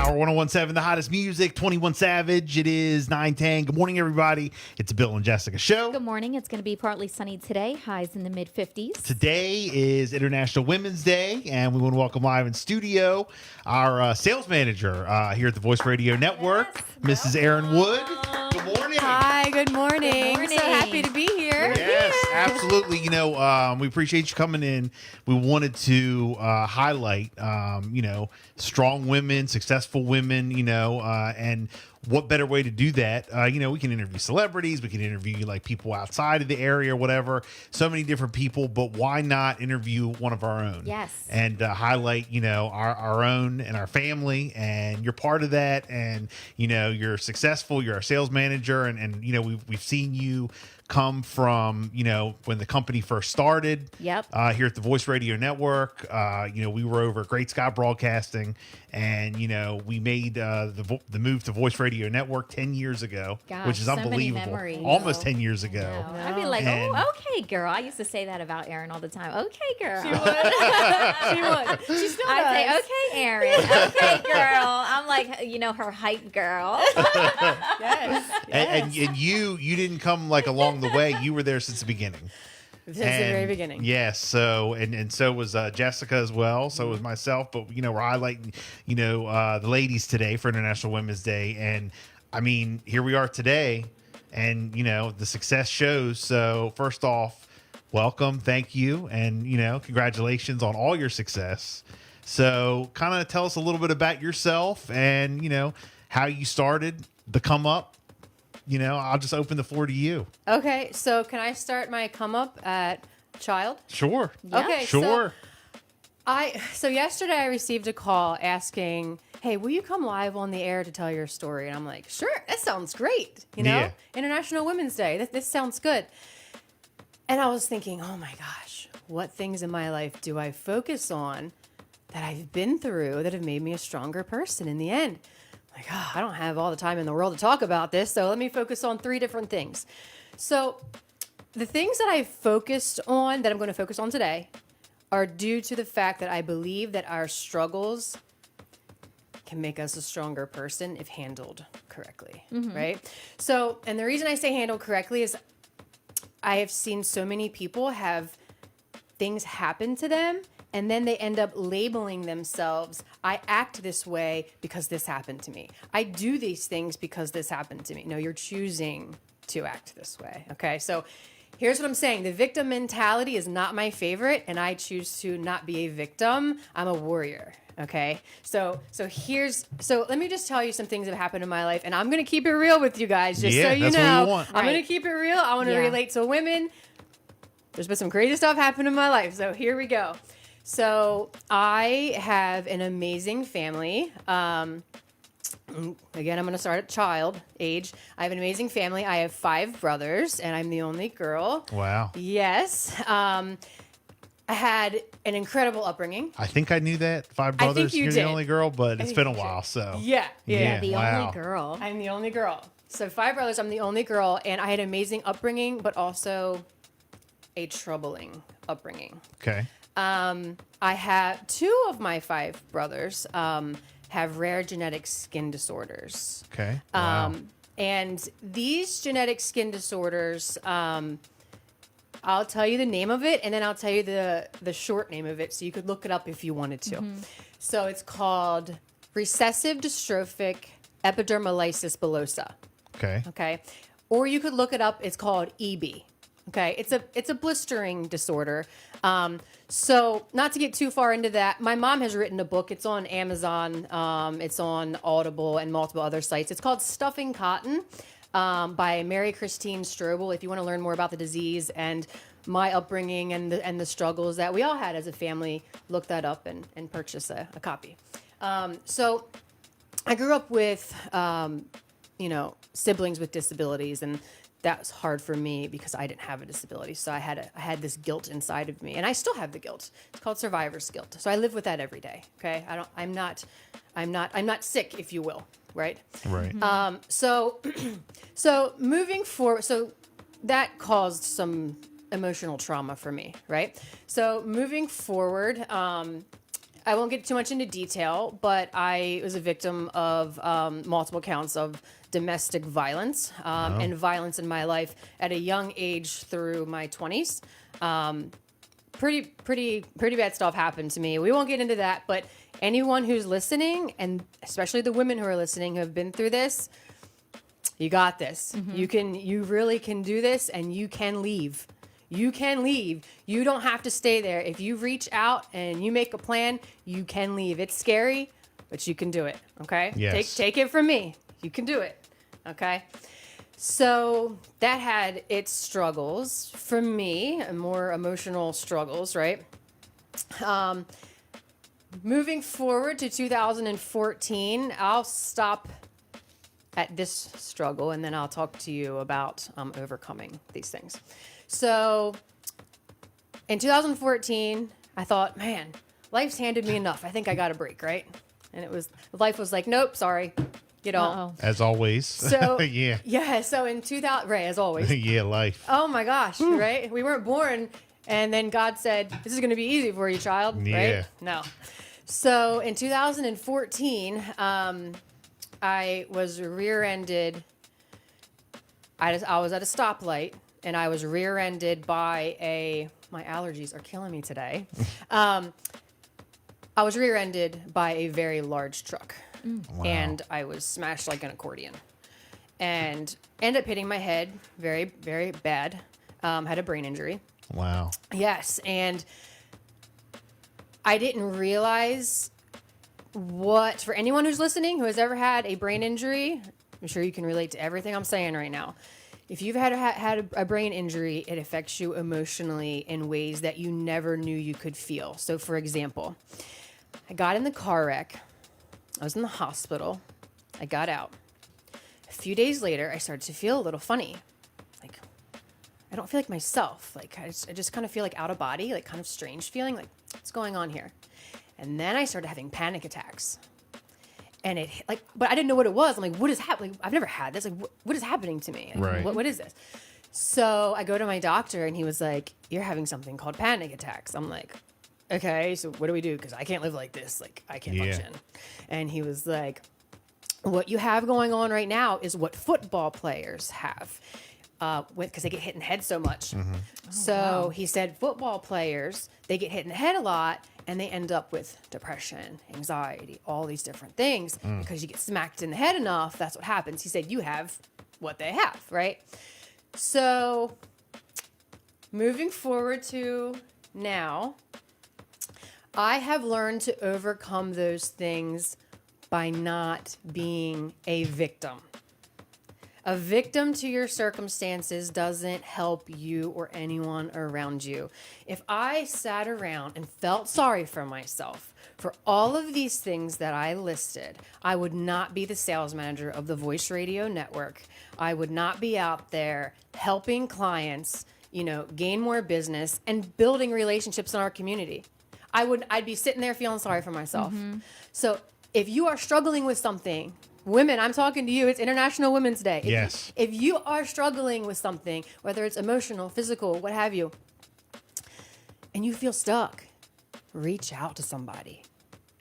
Power 1017, the hottest music, 21 Savage. It is 9:10. Good morning, everybody. It's a Bill and Jessica show. Good morning. It's going to be partly sunny today. Highs in the mid 50s. Today is International Women's Day, and we want to welcome live in studio our sales manager here at the Voice Radio Network, Mrs. Erin Wood. Good morning. Hi, good morning. Good morning. So happy to be here. Yes, absolutely. You know, we appreciate you coming in. We wanted to highlight, strong women, successful women, and what better way to do that? We can interview celebrities. We can interview like people outside of the area or whatever. So many different people, but why not interview one of our own? Yes. And highlight, our own and our family, and you're part of that. And, you're successful. You're a sales manager. And we've seen you come from, when the company first started. Yep. Here at the Voice Radio Network. We were over at Great Scott Broadcasting, and, we made the move to Voice Radio Network 10 years ago, Gosh, which is so many unbelievable. memories. Almost 10 years ago. No. I'd be like, And- okay, girl. I used to say that about Erin all the time. Okay, girl. She would. She still I'd say, does. okay, Erin. Okay, girl. I'm like, her hype girl. Yes. And you didn't come like along the way. You were there since the beginning. Since the very beginning. Yes. So and so was Jessica as well. So was myself. But we're highlighting the ladies today for International Women's Day. And I mean, here we are today, and the success shows. So first off, welcome, thank you, and congratulations on all your success. So kind of tell us a little bit about yourself and how you started the come up. I'll just open the floor to you. Okay, so can I start my come up at child? Sure. Yeah. Okay, Sure. So yesterday I received a call asking, "Hey, will you come live on the air to tell your story?" And I'm like, "Sure, that sounds great." Yeah. International Women's Day. This sounds good. And I was thinking, "Oh my gosh, what things in my life do I focus on that I've been through that have made me a stronger person in the end?" Like, I don't have all the time in the world to talk about this, so let me focus on 3 different things. So the things that I focused on, that I'm going to focus on today, are due to the fact that I believe that our struggles can make us a stronger person if handled correctly, right? So, and the reason I say handled correctly is I have seen so many people have things happen to them, and then they end up labeling themselves. I act this way because this happened to me. I do these things because this happened to me. No, you're choosing to act this way. Okay, so here's what I'm saying. The victim mentality is not my favorite, and I choose to not be a victim. I'm a warrior. Okay, so let me just tell you some things that have happened in my life, and I'm gonna keep it real with you guys, just so you that's what know. we want. I'm gonna Right. keep it real. I want to Yeah. relate to women. There's been some crazy stuff happen in my life, so here we go. So I have an amazing family. Again, I'm going to start at child age. I have an amazing family. I have 5 brothers, and I'm the only girl. Wow. Yes. I had an incredible upbringing. I think I knew that. 5 I think brothers. you You're did. the only girl, but it's think been a you did. while. So Yeah. The Wow. only girl. I'm the only girl. So 5 brothers. I'm the only girl, and I had an amazing upbringing, but also a troubling upbringing. Okay. I have 2 of my 5 brothers have rare genetic skin disorders. Okay. Wow. And these genetic skin disorders, I'll tell you the name of it, and then I'll tell you the short name of it, so you could look it up if you wanted to. So it's called recessive dystrophic epidermolysis bullosa. Okay. Okay, or you could look it up. It's called EB. Okay, it's a blistering disorder. So not to get too far into that, my mom has written a book. It's on Amazon. It's on Audible and multiple other sites. It's called Stuffing Cotton by Mary Christine Strobel. If you want to learn more about the disease and my upbringing and the struggles that we all had as a family, look that up and purchase a copy. So I grew up with siblings with disabilities, and that was hard for me because I didn't have a disability. So I had this guilt inside of me, and I still have the guilt. It's called survivor's guilt. So I live with that every day. Okay, I'm not sick, if you will, right? Right. So moving forward, so that caused some emotional trauma for me, right? So moving forward, I won't get too much into detail, but I was a victim of multiple counts of domestic violence and violence in my life at a young age through my 20s. Pretty bad stuff happened to me. We won't get into that, but anyone who's listening, and especially the women who are listening who have been through this, you got this. You really can do this, and you can leave. You can leave. You don't have to stay there. If you reach out and you make a plan, you can leave. It's scary, but you can do it. Okay? Yes. Take it from me. You can do it. Okay? So that had its struggles for me, more emotional struggles, right? Moving forward to 2014, I'll stop at this struggle, and then I'll talk to you about overcoming these things. So in 2014, I thought, man, life's handed me enough. I think I got a break, right? And life was like, nope, sorry, you don't. Uh-oh. As always. So yeah. Yeah. So in 2000, right, as always. Yeah, life. Oh my gosh, right? We weren't born, and then God said, this is going to be easy for you, child. Yeah. Right? No. So in 2014, I was rear-ended. I was at a stoplight, and I was rear-ended by my allergies are killing me today. I was rear-ended by a very large truck. Wow. And I was smashed like an accordion. And ended up hitting my head very, very bad. Had a brain injury. Wow. Yes, and I didn't realize for anyone who's listening who has ever had a brain injury, I'm sure you can relate to everything I'm saying right now. If you've had a brain injury, it affects you emotionally in ways that you never knew you could feel. So, for example, I got in the car wreck. I was in the hospital. I got out. A few days later, I started to feel a little funny. Like, I don't feel like myself. Like, I just kind of feel like out of body, like kind of strange feeling, like, what's going on here? And then I started having panic attacks. And but I didn't know what it was. I'm like, what is happening? I've never had this. Like, what is happening to me? Like, Right. what is this? So I go to my doctor, and he was like, you're having something called panic attacks. I'm like, okay, so what do we do? Because I can't live like this. Like, I can't function. And he was like, what you have going on right now is what football players have. Because they get hit in the head so much. Mm-hmm. So he said football players, they get hit in the head a lot, and they end up with depression, anxiety, all these different things. Because you get smacked in the head enough, that's what happens. He said, you have what they have, right? So moving forward to now, I have learned to overcome those things by not being a victim. A victim to your circumstances doesn't help you or anyone around you. If I sat around and felt sorry for myself for all of these things that I listed, I would not be the sales manager of the Voice Radio Network. I would not be out there helping clients, gain more business and building relationships in our community. I'd be sitting there feeling sorry for myself. Mm-hmm. So if you are struggling with something, women, I'm talking to you. It's International Women's Day. Yes. If you are struggling with something, whether it's emotional, physical, what have you, and you feel stuck, reach out to somebody,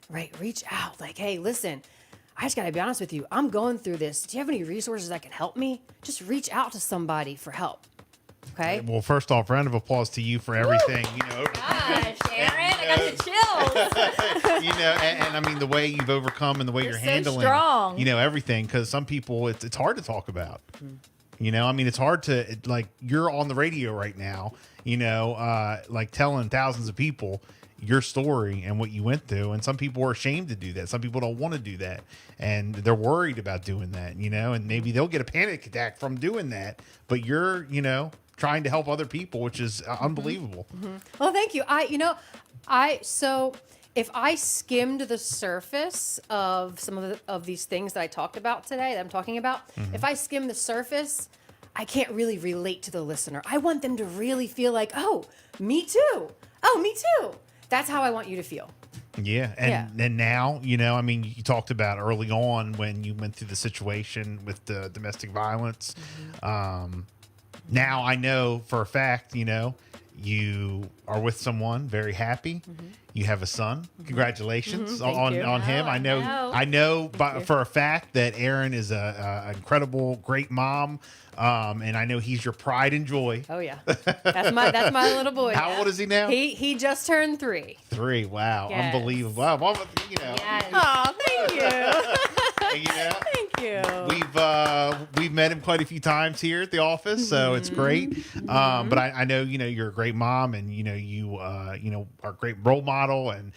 right? Reach out. Like, hey, listen, I just got to be honest with you. I'm going through this. Do you have any resources that can help me? Just reach out to somebody for help. Okay. Well, first off, round of applause to you for everything. Gosh, Erin, I got the chills. And I mean the way you've overcome and the way you're so handling, strong. Everything. Because some people, it's hard to talk about. I mean, it's hard to you're on the radio right now. Like telling thousands of people your story and what you went through, and some people are ashamed to do that. Some people don't want to do that, and they're worried about doing that. And maybe they'll get a panic attack from doing that. But you're, trying to help other people, which is unbelievable. Mm-hmm. Well, thank you. So if I skimmed the surface of some of these things that I talked about today, that I'm talking about, if I skim the surface, I can't really relate to the listener. I want them to really feel like, oh, me too. Oh, me too. That's how I want you to feel. Yeah. And now, I mean, you talked about early on when you went through the situation with the domestic violence. Now I know for a fact, You are with someone very happy. You have a son. Congratulations Thank you. on him. Oh, I know for a fact that Erin is a incredible, great mom. And I know he's your pride and joy. Oh yeah, that's my little boy. How old is he now? He just turned 3. 3. Wow, Yes. unbelievable. Wow, Mama, Yes. Oh, thank you. Thank you. We've met him quite a few times here at the office, so it's great. But I know you're a great mom, and you are a great role model, and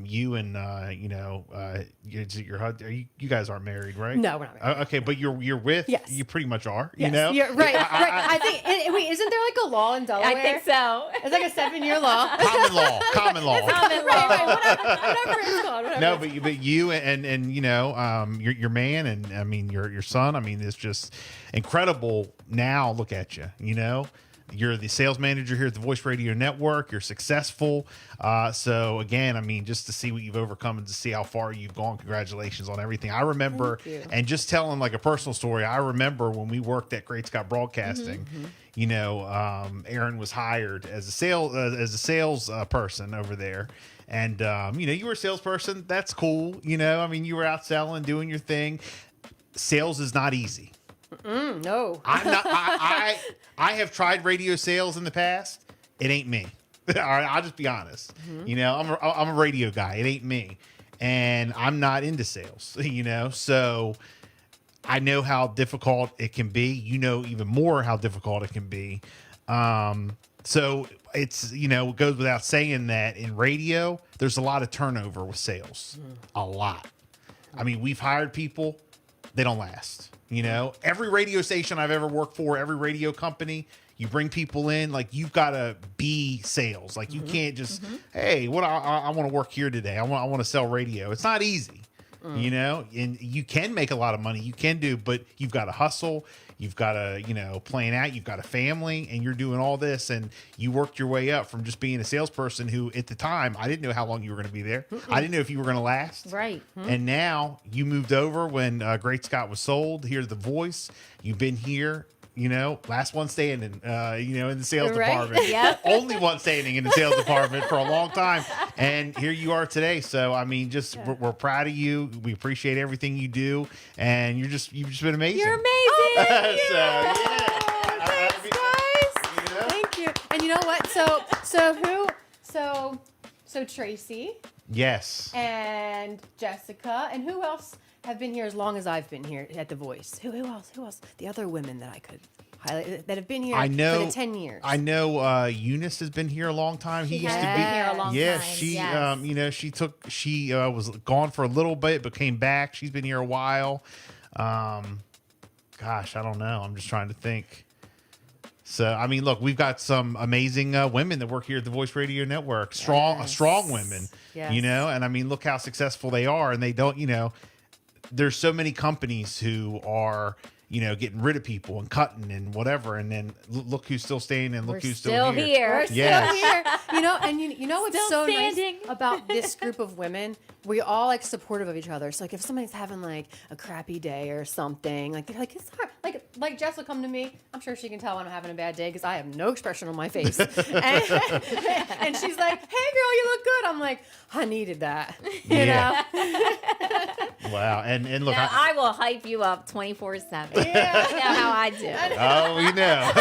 you and your husband. You guys aren't married, right? No, we're not married. Okay, but you're with. Yes. You pretty much are. Yes, You know. right. I think. Wait, isn't there like a law in Delaware? I think so. It's like a 7-year law. Common law. Common law. Common Right, law. whatever it's called. Whatever. No, but you and your man, and I mean your son. I mean, it's just incredible. Now look at you. You're the sales manager here at the Voice Radio Network. You're successful. So again, I mean, just to see what you've overcome and to see how far you've gone. Congratulations on everything. I remember, Thank you. and just telling like a personal story. I remember when we worked at Great Scott Broadcasting. Erin was hired as a sales person over there. And, you were a salesperson. That's cool. I mean, you were out selling, doing your thing. Sales is not easy. No. I'm not. I have tried radio sales in the past. It ain't me. All right, I'll just be honest. I'm a radio guy. It ain't me, and I'm not into sales. So I know how difficult it can be. Even more how difficult it can be. So it's it goes without saying that in radio there's a lot of turnover with sales. A lot. I mean, we've hired people, they don't last. Every radio station I've ever worked for, every radio company, you bring people in, like you've got to be sales. Like you can't just, hey, what I want to work here today. I want to sell radio. It's not easy, and you can make a lot of money. You can do, but you've got to hustle. You've got to, plan out. You've got a family, and you're doing all this, and you worked your way up from just being a salesperson who, at the time, I didn't know how long you were going to be there. I didn't know if you were going to last. Right. And now you moved over when Great Scott was sold. Here's The Voice. You've been here. Last one standing, in the sales Right. department. Yep. Only one standing in the sales department for a long time. And here you are today. So, I mean, we're proud of you. We appreciate everything you do. And you've just been amazing. You're amazing. Thank you. So, yeah. Thanks, guys. Thank you. And you know what? So Tracy Yes. and Jessica and who else have been here as long as I've been here at The Voice? Who else? The other women that I could highlight that have been here I know, for the 10 years. I know Eunice has been here a long time. He used to Been be here a long Yeah, time. she was gone for a little bit, but came back. She's been here a while. Gosh, I don't know. I'm just trying to think. So, I mean, look, we've got some amazing women that work here at the Voice Radio Network. Strong women, Yes. and I mean, look how successful they are. And they don't, there's so many companies who are, getting rid of people and cutting and whatever. And then look who's still staying and look We're who's still here. We're Yes. still here. And you know what's Still so standing. nice about this group of women? We all like supportive of each other. So like if somebody's having like a crappy day or something, like they're like, it's hard. Like Jess will come to me. I'm sure she can tell when I'm having a bad day because I have no expression on my face. and she's like, hey girl, you look good. I'm like, I needed that. You Yeah. know? Wow. And look, Now, I will hype you up 24/7. Yeah. You know how I do. oh, we know.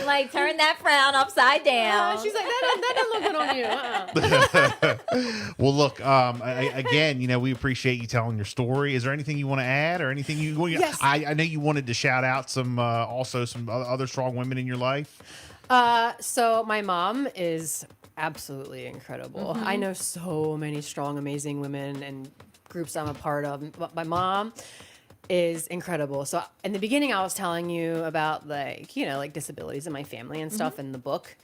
Like, turn that frown upside down. She's like, that doesn't look good on you. Well, look, again, we appreciate you telling your story. Is there anything you want to add or anything you want? Yes. I know you wanted to shout out some other strong women in your life. So my mom is absolutely incredible. I know so many strong, amazing women and groups I'm a part of. But my mom is incredible. So in the beginning, I was telling you about like disabilities in my family and stuff in the book.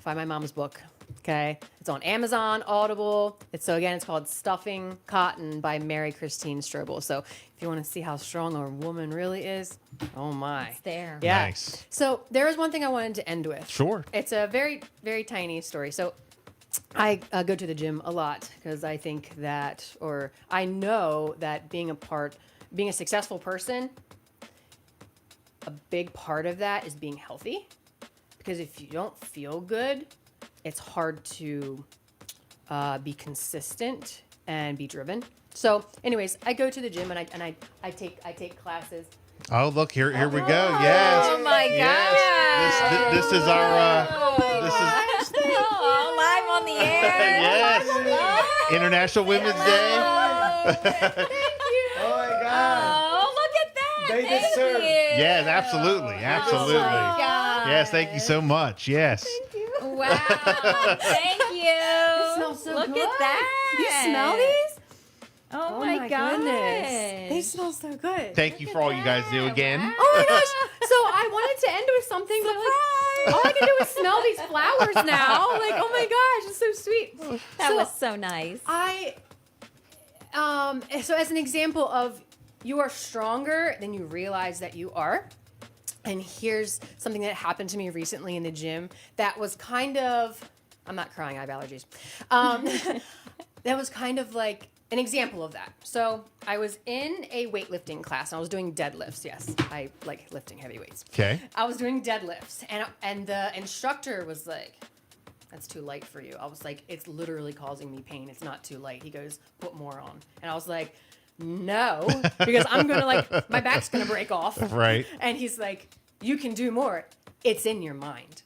Find my mom's book. Okay. It's on Amazon, Audible. It's called Stuffing Cotton by Mary Christine Strobel. So if you want to see how strong a woman really is, oh my. It's there. Yeah. Nice. So there was one thing I wanted to end with. Sure. It's a very, very tiny story. So I go to the gym a lot because I think that, or I know that being a successful person, a big part of that is being healthy, because if you don't feel good, it's hard to be consistent and be driven. So, anyways, I go to the gym and I take classes. Oh, look, here we go. Yes. Oh my Yes. This is our Oh, live on the air. yes. International Women's Day. Oh my God. Oh, look at that. They Thank deserve- you. Yes, absolutely. Absolutely. Oh my God. Yes, thank you so much. Yes. Wow. Thank you. It smells so Look good. at that. You smell these? Oh, my gosh. goodness. They smell so good. Thank you for all you guys do again. Oh my gosh. So I wanted to end with something, but like, all I can do is smell these flowers now. Like, oh my gosh, it's so sweet. That So was so nice. So as an example of you are stronger than you realize that you are. And here's something that happened to me recently in the gym that was kind of, I'm not crying, I have allergies. That was kind of like an example of that. So I was in a weightlifting class and I was doing deadlifts. Yes, I like lifting heavy weights. Okay. I was doing deadlifts and the instructor was like, "That's too light for you." I was like, "It's literally causing me pain. It's not too light." He goes, "Put more on." And I was like, "No," because I'm going to like, my back's going to break off. Right. And he's like, "You can do more. It's in your mind."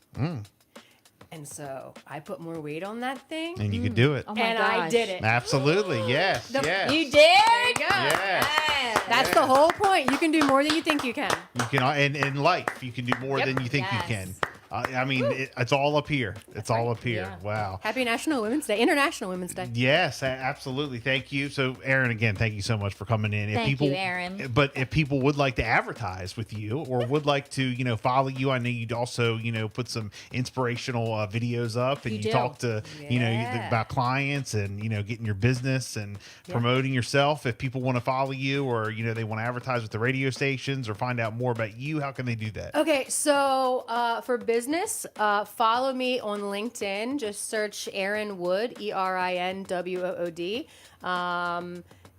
And so I put more weight on that thing And you could do it. Oh my and I gosh. did it. Absolutely. Yes. The- yes. You did? There you go. Yes. That's the whole point. You can do more than you think you can. You can, and in life, you can do more Yep. than you think you Yes. can. I mean, it's all up here. It's all up here. Yeah. Wow. Happy National Women's Day, International Women's Day. Yes, absolutely. Thank you. So, Erin, again, thank you so much for coming in. Thank you, Erin. But if people would like to advertise with you or would like to, follow you, I know you'd also, put some inspirational videos up and You you do. talk to, Yeah. about clients and, getting your business and promoting yourself. If people want to follow you or, they want to advertise with the radio stations or find out more about you, how can they do that? Okay, so for business, follow me on LinkedIn. Just search Erin Wood, ErinWood.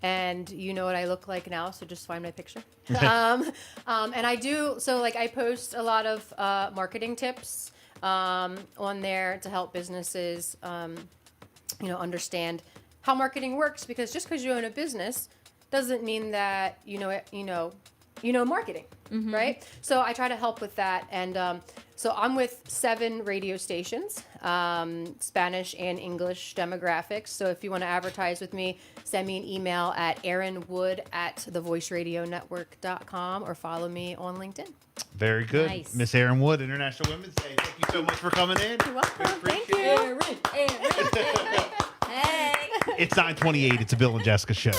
And you know what I look like now, so just find my picture. And I do, so like I post a lot of marketing tips on there to help businesses, understand how marketing works, because just because you own a business doesn't mean that you know marketing, right? So I try to help with that, and so I'm with 7 radio stations, Spanish and English demographics. So if you want to advertise with me, send me an email at erinwood@thevoiceradionetwork.com or follow me on LinkedIn. Very good. Nice. Miss Erin Wood, International Women's Day. Thank you so much for coming in. You're welcome. Thank Appreciate you. it. Hey. It's 9:28. It's a Bill and Jessica show.